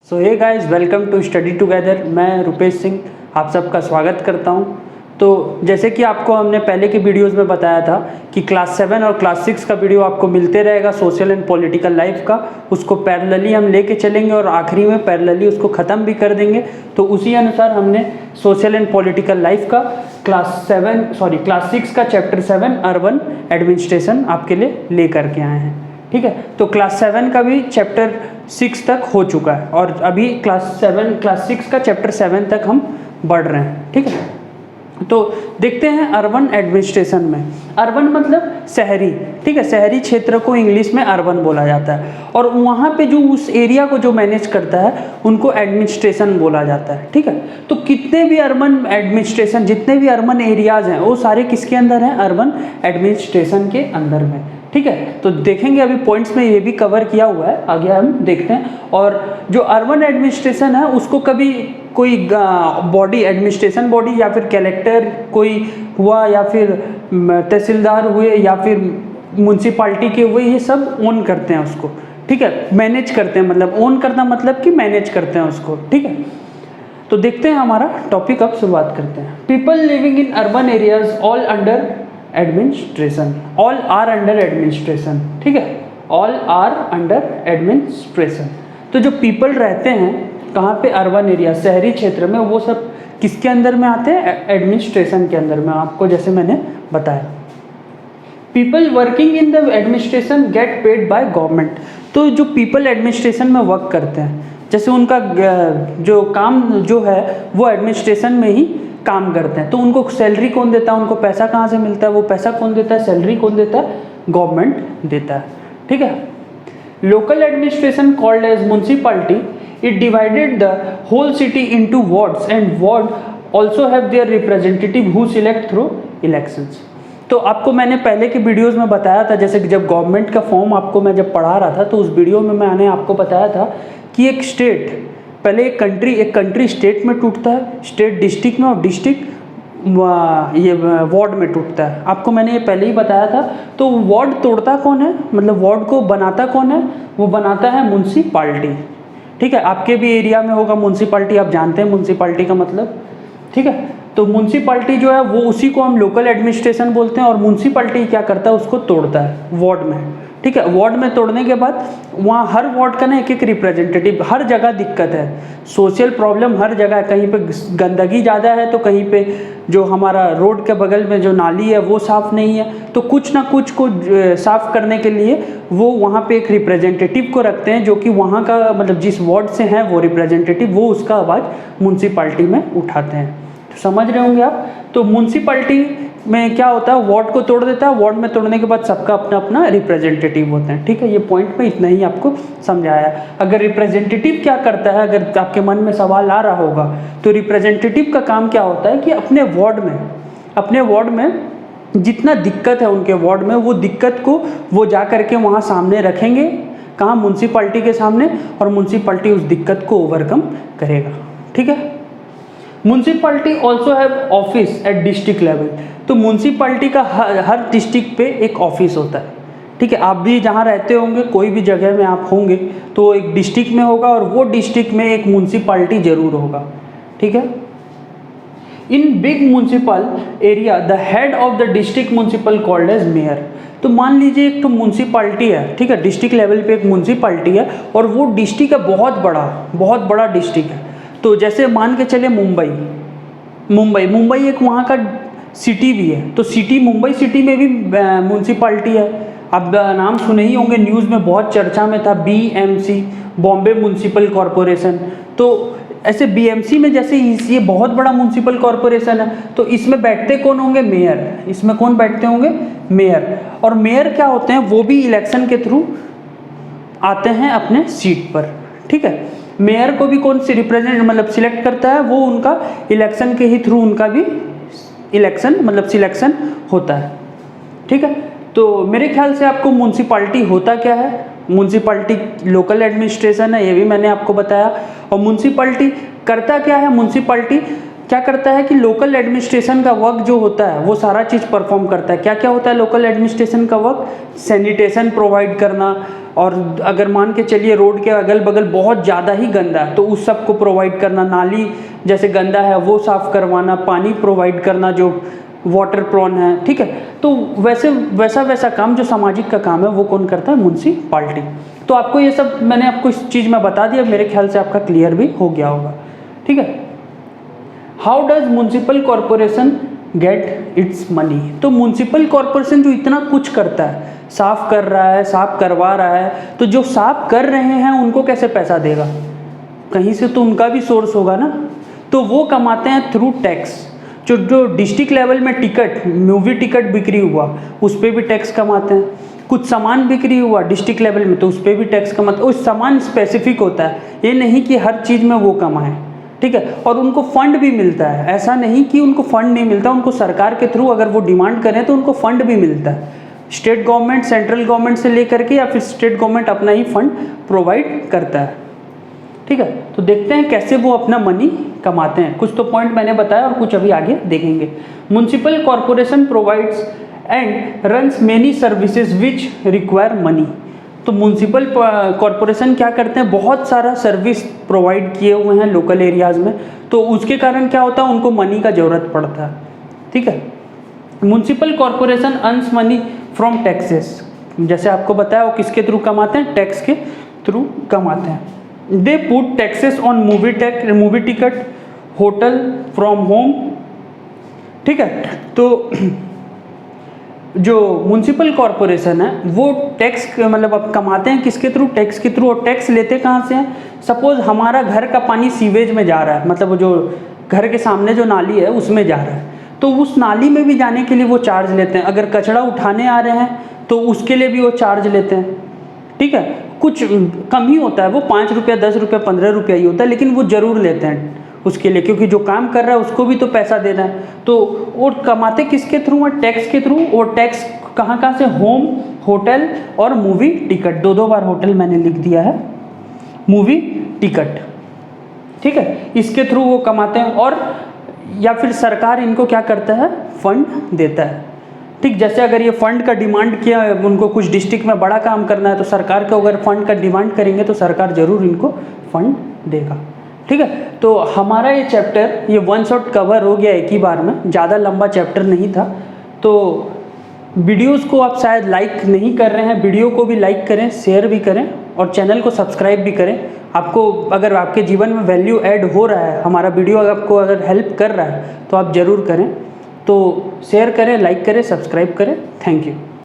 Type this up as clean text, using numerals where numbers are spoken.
So hey guys, welcome to study together. मैं रुपेश सिंह आप सबका स्वागत करता हूं। तो जैसे कि आपको हमने पहले के वीडियोस में बताया था कि क्लास 7 और क्लास 6 का वीडियो आपको मिलते रहेगा सोशल एंड पॉलिटिकल लाइफ का। उसको पैरेलली हम लेके चलेंगे और आखिरी में पैरेलली उसको ख़त्म भी कर देंगे। तो उसी अनुसार हमने सोशल एंड पॉलिटिकल लाइफ का क्लास 6 का चैप्टर 7 अर्बन एडमिनिस्ट्रेशन आपके लिए ले करके आए हैं। ठीक है, तो क्लास 7 का भी चैप्टर 6 तक हो चुका है और अभी क्लास 6 का चैप्टर 7 तक हम बढ़ रहे हैं। ठीक है, तो देखते हैं अर्बन एडमिनिस्ट्रेशन में। अर्बन मतलब शहरी। ठीक है, शहरी क्षेत्र को इंग्लिश में अर्बन बोला जाता है और वहाँ पे जो उस एरिया को जो मैनेज करता है उनको एडमिनिस्ट्रेशन बोला जाता है। ठीक है, तो कितने भी अर्बन एडमिनिस्ट्रेशन, जितने भी अर्बन एरियाज हैं वो सारे किसके अंदर हैं? अर्बन एडमिनिस्ट्रेशन के अंदर में। ठीक है, तो देखेंगे अभी पॉइंट्स में ये भी कवर किया हुआ है, आगे हम देखते हैं। और जो अर्बन एडमिनिस्ट्रेशन है उसको कभी कोई बॉडी, एडमिनिस्ट्रेशन बॉडी या फिर कलेक्टर कोई हुआ या फिर तहसीलदार हुए या फिर म्यूनसिपाल्टी के हुए, ये सब ओन करते हैं उसको। ठीक है, मैनेज करते हैं, मतलब ओन करना मतलब कि मैनेज करते हैं उसको। ठीक है, तो देखते हैं हमारा टॉपिक, अब शुरुआत करते हैं। People living in urban areas all under administration, all are under administration. ठीक है, ऑल आर अंडर एडमिनिस्ट्रेशन। तो जो पीपल रहते हैं कहाँ पे? अर्बन एरिया, शहरी क्षेत्र में, वो सब किसके अंदर में आते हैं? एडमिनिस्ट्रेशन के अंदर में, आपको जैसे मैंने बताया। People working in the administration get paid by government. तो जो पीपल एडमिनिस्ट्रेशन में वर्क करते हैं, जैसे उनका जो काम जो है वो एडमिनिस्ट्रेशन में ही काम करते हैं, तो उनको सैलरी कौन देता है? उनको पैसा कहाँ से मिलता है? वो पैसा कौन देता है? सैलरी कौन देता है? गवर्नमेंट देता है। ठीक है, local administration called as municipality, it divided the whole city into wards and ward also have their representative who select through elections. तो आपको मैंने पहले के वीडियोस में बताया था, जैसे कि जब गवर्नमेंट का फॉर्म आपको मैं जब पढ़ा रहा था तो उस वीडियो में मैंने आपको बताया था कि एक स्टेट, पहले एक कंट्री स्टेट में टूटता है, स्टेट डिस्ट्रिक्ट में, और डिस्ट्रिक्ट ये वार्ड में टूटता है। आपको मैंने ये पहले ही बताया था। तो वार्ड तोड़ता कौन है, मतलब वार्ड को बनाता कौन है? वो बनाता है म्यूनसिपैलिटी। ठीक है, आपके भी एरिया में होगा म्यूनसिपैलिटी, आप जानते हैं म्यूनसिपैलिटी का मतलब। ठीक है, तो म्यूनसिपैलिटी जो है वो उसी को हम लोकल एडमिनिस्ट्रेशन बोलते हैं और म्यूनसिपैलिटी क्या करता है? उसको तोड़ता है वार्ड में। ठीक है, वार्ड में तोड़ने के बाद वहाँ हर वार्ड का ना एक एक रिप्रेजेंटेटिव, हर जगह दिक्कत है, सोशल प्रॉब्लम हर जगह है। कहीं पे गंदगी ज़्यादा है तो कहीं पे जो हमारा रोड के बगल में जो नाली है वो साफ़ नहीं है, तो कुछ ना कुछ को साफ़ करने के लिए वो वहाँ पे एक रिप्रेजेंटेटिव को रखते हैं, जो कि वहाँ का मतलब जिस वार्ड से हैं वो रिप्रेजेंटेटिव, वो उसका आवाज़ म्यूनसिपैलिटी में उठाते हैं। तो समझ रहे होंगे आप। तो म्यूनसिपैलिटी में क्या होता है? वार्ड को तोड़ देता है, वार्ड में तोड़ने के बाद सबका अपना अपना रिप्रेजेंटेटिव होता है। ठीक है, ये पॉइंट में इतना ही आपको समझाया। अगर रिप्रेजेंटेटिव क्या करता है, अगर आपके मन में सवाल आ रहा होगा, तो रिप्रेजेंटेटिव का काम क्या होता है कि अपने वार्ड में जितना दिक्कत है उनके वार्ड में, वो दिक्कत को वो जा करके वहाँ सामने रखेंगे, कहाँ? म्यूनसिपैलिटी के सामने, और म्यूनसिपैलिटी उस दिक्कत को ओवरकम करेगा। ठीक है, municipality also have office at district level. तो म्यूनसिपैलिटी का हर डिस्ट्रिक्ट पे एक ऑफिस होता है। ठीक है, आप भी जहाँ रहते होंगे, कोई भी जगह में आप होंगे तो एक डिस्ट्रिक्ट में होगा और वो डिस्ट्रिक्ट में एक म्यूनसिपैलिटी जरूर होगा। ठीक है, in big municipal area the head of the district municipal called as mayor. तो मान लीजिए एक तो म्यूनसिपैलिटी है, ठीक है, डिस्ट्रिक्ट लेवल पे एक म्यूनसिपैलिटी है और वो डिस्ट्रिक्ट है बहुत बड़ा डिस्ट्रिक्ट है। तो जैसे मान के चले मुंबई एक वहाँ का सिटी भी है, तो मुंबई सिटी में भी म्यूनसिपैलिटी है। आप नाम सुने ही होंगे, न्यूज़ में बहुत चर्चा में था, BMC, बॉम्बे म्यूनसिपल कॉरपोरेशन। तो ऐसे BMC में जैसे ये बहुत बड़ा म्यूनसिपल कॉरपोरेशन है, तो इसमें बैठते कौन होंगे? मेयर। इसमें कौन बैठते होंगे? मेयर। और मेयर क्या होते हैं? वो भी इलेक्शन के थ्रू आते हैं अपने सीट पर। ठीक है, मेयर को भी कौन से रिप्रेजेंट मतलब सिलेक्ट करता है? वो उनका इलेक्शन के ही थ्रू उनका भी इलेक्शन मतलब सिलेक्शन होता है। ठीक है, तो मेरे ख्याल से आपको म्यूनसिपैलिटी होता क्या है? म्यूनसिपैलिटी लोकल एडमिनिस्ट्रेशन है, ये भी मैंने आपको बताया। और म्यूनसिपैलिटी करता क्या है? म्यूनसिपैलिटी क्या करता है कि लोकल एडमिनिस्ट्रेशन का वर्क जो होता है वो सारा चीज़ परफॉर्म करता है। क्या क्या होता है लोकल एडमिनिस्ट्रेशन का वर्क? सैनिटेशन प्रोवाइड करना, और अगर मान के चलिए रोड के अगल बगल बहुत ज़्यादा ही गंदा है तो उस सब को प्रोवाइड करना, नाली जैसे गंदा है वो साफ़ करवाना, पानी प्रोवाइड करना जो वाटर प्रॉन है, ठीक है। तो वैसा काम जो सामाजिक का काम है वो कौन करता है? म्युनिसिपैलिटी। तो आपको ये सब मैंने आपको इस चीज़ में बता दिया, मेरे ख्याल से आपका क्लियर भी हो गया होगा, ठीक है। How does municipal corporation get its money? तो म्युनिसिपल कॉरपोरेशन जो इतना कुछ करता है, साफ कर रहा है, साफ करवा रहा है, तो जो साफ कर रहे हैं उनको कैसे पैसा देगा? कहीं से तो उनका भी सोर्स होगा ना। तो वो कमाते हैं थ्रू टैक्स। जो डिस्ट्रिक्ट लेवल में टिकट, मूवी टिकट बिक्री हुआ उस पर भी टैक्स कमाते हैं। कुछ सामान बिक्री हुआ डिस्ट्रिक्ट लेवल में तो उस पर भी टैक्स कमाते हैं। उस सामान स्पेसिफिक होता है, ये नहीं कि हर चीज़ में वो कमाएं, ठीक है। और उनको फंड भी मिलता है, ऐसा नहीं कि उनको फंड नहीं मिलता, उनको सरकार के थ्रू अगर वो डिमांड करें तो उनको फंड भी मिलता है। स्टेट गवर्नमेंट, सेंट्रल गवर्नमेंट से लेकर के, या फिर स्टेट गवर्नमेंट अपना ही फंड प्रोवाइड करता है, ठीक है। तो देखते हैं कैसे वो अपना मनी कमाते हैं। कुछ तो पॉइंट मैंने बताया और कुछ अभी आगे देखेंगे। Municipal corporation provides and runs many services which require money. तो म्युनिसिपल कॉरपोरेशन क्या करते हैं? बहुत सारा सर्विस प्रोवाइड किए हुए हैं लोकल एरियाज़ में, तो उसके कारण क्या होता है? उनको मनी का ज़रूरत पड़ता है, ठीक है। Municipal corporation earns money from taxes. जैसे आपको बताया वो किसके थ्रू कमाते हैं? टैक्स के थ्रू कमाते हैं। They put taxes on movie ticket, hotel, from home, ठीक है। तो जो म्युनिसिपल कॉरपोरेशन है वो टैक्स मतलब अब कमाते हैं किसके थ्रू? टैक्स के थ्रू। और टैक्स लेते कहाँ से हैं? सपोज हमारा घर का पानी सीवेज में जा रहा है, मतलब वो जो घर के सामने जो नाली है उसमें जा रहा है, तो उस नाली में भी जाने के लिए वो चार्ज लेते हैं। अगर कचरा उठाने आ रहे हैं तो उसके लिए भी वो चार्ज लेते हैं, ठीक है। कुछ कम ही होता है, वो 5 रुपया, 10 रुपया, 15 रुपया ही होता है, लेकिन वो ज़रूर लेते हैं उसके लिए, क्योंकि जो काम कर रहा है उसको भी तो पैसा देना है। तो वो कमाते किसके थ्रू है? टैक्स के थ्रू। और टैक्स कहाँ से? होम, होटल और मूवी टिकट। 2 बार होटल मैंने लिख दिया है, मूवी टिकट, ठीक है। इसके थ्रू वो कमाते हैं। और या फिर सरकार इनको क्या करता है? फंड देता है, ठीक। जैसे अगर ये फंड का डिमांड किया, उनको कुछ डिस्ट्रिक्ट में बड़ा काम करना है तो सरकार को अगर फंड का डिमांड करेंगे तो सरकार ज़रूर इनको फंड देगा, ठीक है। तो हमारा ये चैप्टर ये 1 शॉट कवर हो गया एक ही बार में, ज़्यादा लंबा चैप्टर नहीं था। तो वीडियोस को आप शायद लाइक नहीं कर रहे हैं, वीडियो को भी लाइक करें, शेयर भी करें और चैनल को सब्सक्राइब भी करें। आपको अगर आपके जीवन में वैल्यू ऐड हो रहा है, हमारा वीडियो आपको अगर हेल्प कर रहा है तो आप ज़रूर करें। तो शेयर करें, लाइक करें, सब्सक्राइब करें। Thank you.